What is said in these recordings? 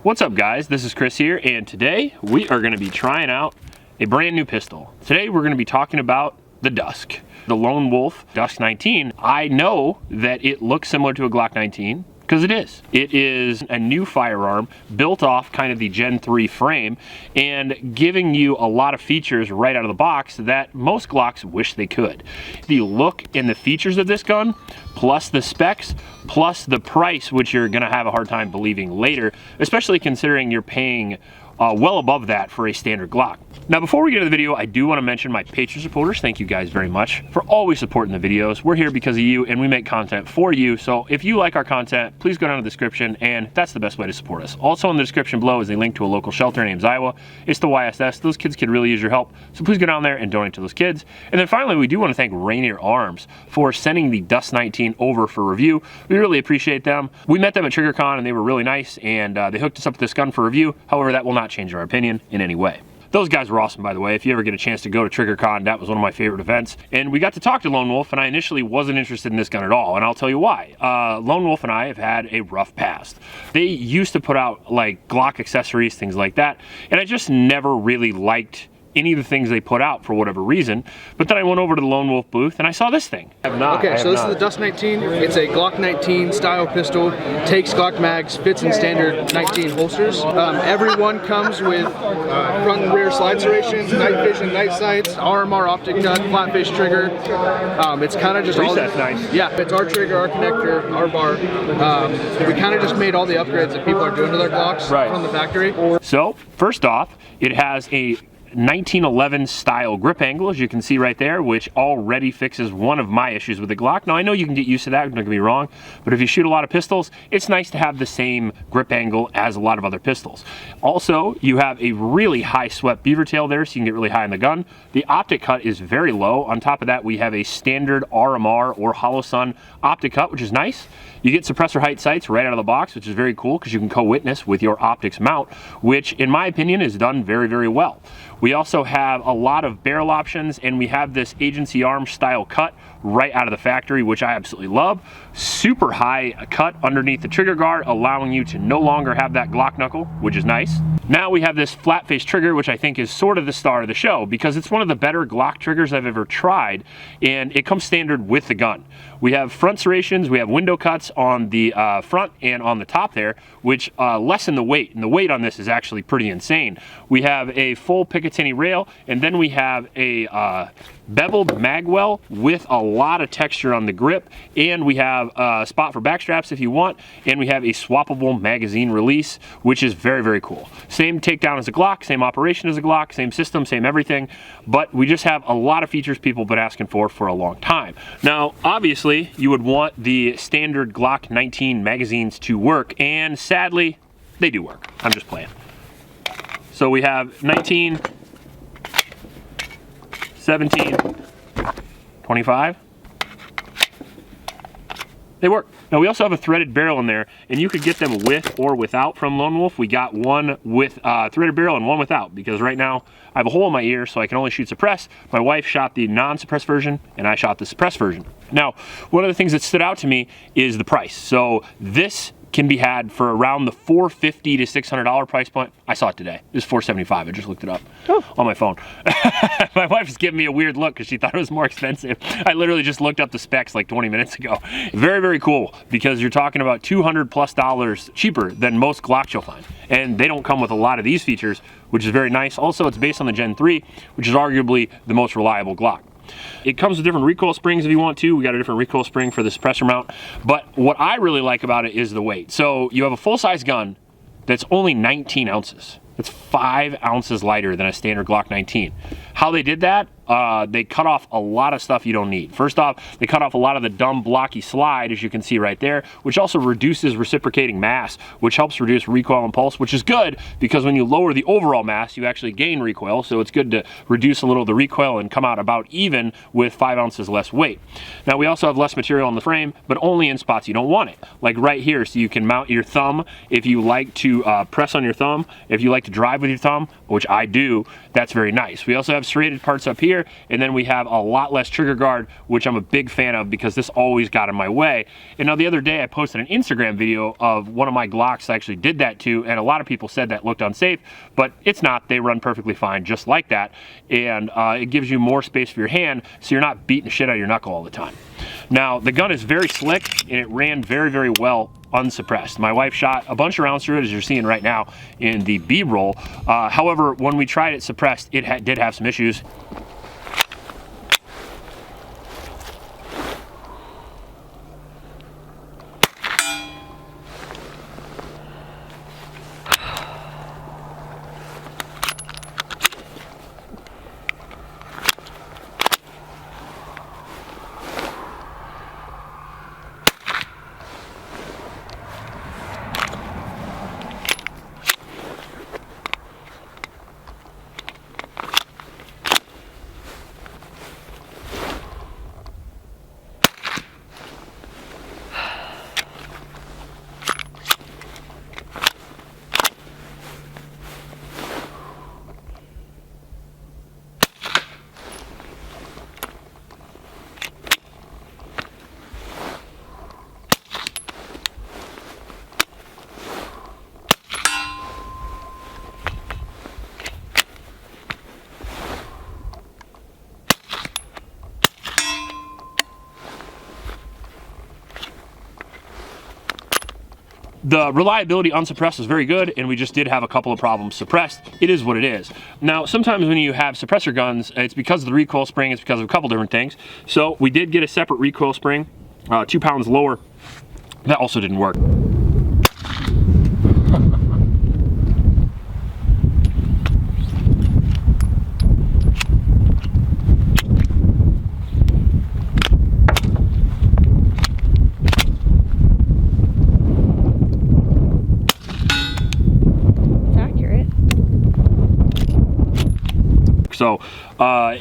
What's up guys, this is Chris here, and today we are going to be trying out a brand new pistol. Today we're going to be talking about the Dusk, the Lone Wolf Dusk 19. I know that it looks similar to a Glock 19, because it is. It is a new firearm built off kind of the Gen 3 frame and giving you a lot of features right out of the box that most Glocks wish they could. The look and the features of this gun, plus the specs, plus the price, which you're gonna have a hard time believing later, especially considering you're paying well above that for a standard Glock. Now before we get to the video, I do want to mention my Patreon supporters. Thank you guys very much for always supporting the videos. We're here because of you and we make content for you. So if you like our content, please go down to the description and that's the best way to support us. Also in the description below is a link to a local shelter named Iowa. It's the YSS. Those kids could really use your help. So please go down there and donate to those kids. And then finally, we do want to thank Rainier Arms for sending the Dusk 19 over for review. We really appreciate them. We met them at TriggerCon and they were really nice and they hooked us up with this gun for review. However, that will not change our opinion in any way. Those guys were awesome, by the way. If you ever get a chance to go to TriggerCon, that was one of my favorite events. And we got to talk to Lone Wolf, and I initially wasn't interested in this gun at all, and I'll tell you why. Lone Wolf and I have had a rough past. They used to put out like Glock accessories, things like that, and I just never really liked any of the things they put out for whatever reason. But then I went over to the Lone Wolf booth and I saw this thing. Okay, so this is the Dusk 19. It's a Glock 19 style pistol. Takes Glock mags, fits in standard 19 holsters. Every one comes with front and rear slide serrations, night vision, night sights, RMR optic gun, flat face trigger. It's kind of just all. That's nice. Yeah, it's our trigger, our connector, our bar. We kind of just made all the upgrades that people are doing to their Glocks from the factory. So first off, it has a 1911 style grip angle, as you can see right there, which already fixes one of my issues with the Glock. Now I know you can get used to that, don't get me wrong, but if you shoot a lot of pistols, it's nice to have the same grip angle as a lot of other pistols. Also, you have a really high swept beaver tail there, so you can get really high in the gun. The optic cut is very low. On top of that, we have a standard RMR or hollow sun optic cut, which is nice. You get suppressor height sights right out of the box, which is very cool because you can co-witness with your optics mount, which in my opinion is done very, very well. We also have a lot of barrel options and we have this agency arm style cut right out of the factory, which I absolutely love. Super high cut underneath the trigger guard, allowing you to no longer have that Glock knuckle, which is nice. Now we have this flat face trigger, which I think is sort of the star of the show because it's one of the better Glock triggers I've ever tried, and it comes standard with the gun. We have front serrations, we have window cuts on the front and on the top there, which lessen the weight, and the weight on this is actually pretty insane. We have a full Picatinny rail, and then we have a beveled magwell with a lot of texture on the grip, and we have a spot for back straps if you want, and we have a swappable magazine release, which is very, very cool. Same takedown as a Glock, same operation as a Glock, same system, same everything, but we just have a lot of features people have been asking for a long time. Now, obviously, you would want the standard Glock 19 magazines to work, and sadly, they do work. I'm just playing. So we have 19, 17, 25. They work. Now we also have a threaded barrel in there, and you could get them with or without from Lone Wolf. We got one with threaded barrel and one without, because right now I have a hole in my ear so I can only shoot suppress. My wife shot the non-suppressed version and I shot the suppressed version. Now, one of the things that stood out to me is the price. So this can be had for around the $450 to $600 price point. I saw it today. It was $475. I just looked it up on my phone. My wife was giving me a weird look because she thought it was more expensive. I literally just looked up the specs like 20 minutes ago. Very, very cool because you're talking about $200+ cheaper than most Glocks you'll find. And they don't come with a lot of these features, which is very nice. Also, it's based on the Gen 3, which is arguably the most reliable Glock. It comes with different recoil springs if you want to. We got a different recoil spring for the suppressor mount. But what I really like about it is the weight. So you have a full-size gun that's only 19 ounces. That's 5 ounces lighter than a standard Glock 19. How they did that? They cut off a lot of stuff you don't need. First off, they cut off a lot of the dumb blocky slide, as you can see right there, which also reduces reciprocating mass, which helps reduce recoil and pulse, which is good because when you lower the overall mass, you actually gain recoil. So it's good to reduce a little of the recoil and come out about even with 5 ounces less weight. Now we also have less material on the frame, but only in spots you don't want it. Like right here, so you can mount your thumb if you like to press on your thumb, if you like to drive with your thumb, which I do, that's very nice. We also have serrated parts up here here, and then we have a lot less trigger guard, which I'm a big fan of because this always got in my way. And now the other day I posted an Instagram video of one of my Glocks I actually did that to, and a lot of people said that looked unsafe, but it's not. They run perfectly fine just like that, and it gives you more space for your hand, so you're not beating the shit out of your knuckle all the time. Now, the gun is very slick, and it ran very, very well unsuppressed. My wife shot a bunch of rounds through it, as you're seeing right now in the B-roll. However, when we tried it suppressed, it did have some issues. The reliability unsuppressed was very good, and we just did have a couple of problems suppressed. It is what it is. Now, sometimes when you have suppressor guns, it's because of the recoil spring, it's because of a couple different things. So we did get a separate recoil spring, 2 pounds lower. That also didn't work. So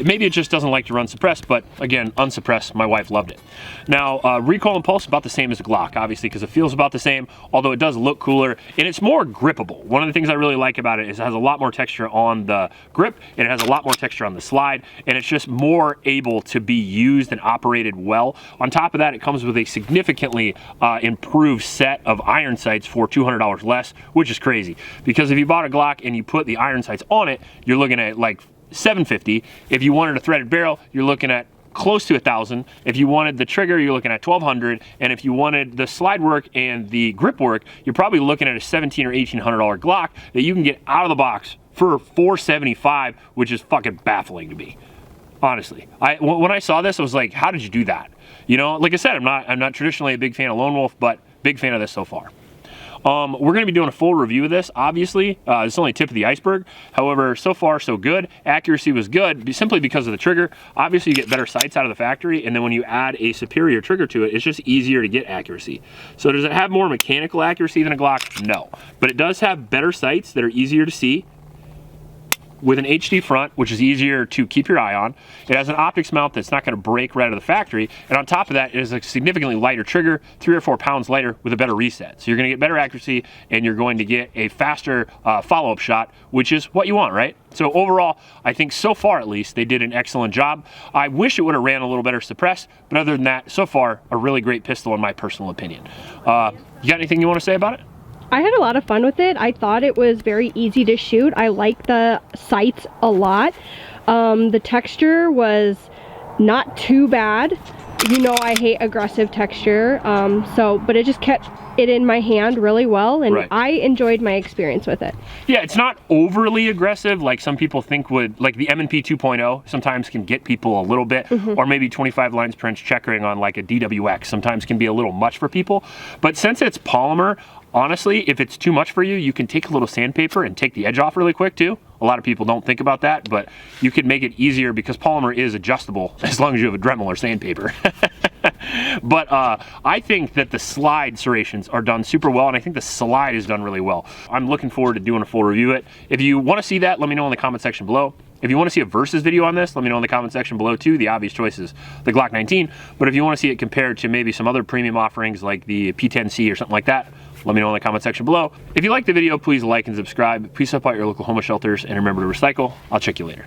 maybe it just doesn't like to run suppressed, but again, unsuppressed, my wife loved it. Now, recoil and pulse about the same as the Glock, obviously, because it feels about the same, although it does look cooler, and it's more grippable. One of the things I really like about it is it has a lot more texture on the grip, and it has a lot more texture on the slide, and it's just more able to be used and operated well. On top of that, it comes with a significantly improved set of iron sights for $200 less, which is crazy, because if you bought a Glock and you put the iron sights on it, you're looking at like $750. If you wanted a threaded barrel, you're looking at close to $1,000. If you wanted the trigger, you're looking at $1,200. And if you wanted the slide work and the grip work, you're probably looking at a $1,700 or $1,800 Glock that you can get out of the box for $475, which is fucking baffling to me. Honestly, when I saw this, I was like, how did you do that? You know, like I said, I'm not traditionally a big fan of Lone Wolf, but big fan of this so far. We're going to be doing a full review of this, obviously. This is only tip of the iceberg. However, so far so good. Accuracy was good simply because of the trigger. Obviously, you get better sights out of the factory, and then when you add a superior trigger to it, it's just easier to get accuracy. So does it have more mechanical accuracy than a Glock? No. But it does have better sights that are easier to see, with an HD front, which is easier to keep your eye on. It has an optics mount that's not going to break right out of the factory, and on top of that, it is a significantly lighter trigger, 3 or 4 pounds lighter with a better reset. So you're going to get better accuracy, and you're going to get a faster follow-up shot, which is what you want, right? So overall, I think so far at least, they did an excellent job. I wish it would have ran a little better suppressed, but other than that, so far, a really great pistol in my personal opinion. You got anything you want to say about it? I had a lot of fun with it. I thought it was very easy to shoot. I liked the sights a lot. The texture was not too bad. You know, I hate aggressive texture, but it just kept it in my hand really well, and right. I enjoyed my experience with it. Yeah, it's not overly aggressive like some people think would, like the M&P 2.0 sometimes can get people a little bit, or maybe 25 lines per inch checkering on like a DWX sometimes can be a little much for people. But since it's polymer, honestly, if it's too much for you, you can take a little sandpaper and take the edge off really quick too. A lot of people don't think about that, but you can make it easier because polymer is adjustable as long as you have a Dremel or sandpaper. But I think that the slide serrations are done super well, and I think the slide is done really well. I'm looking forward to doing a full review of it. If you want to see that, let me know in the comment section below. If you want to see a versus video on this, let me know in the comment section below too. The obvious choice is the Glock 19, but if you want to see it compared to maybe some other premium offerings like the P10C or something like that, let me know in the comment section below. If you liked the video, please like and subscribe. Please support your local homeless shelters, and remember to recycle. I'll check you later.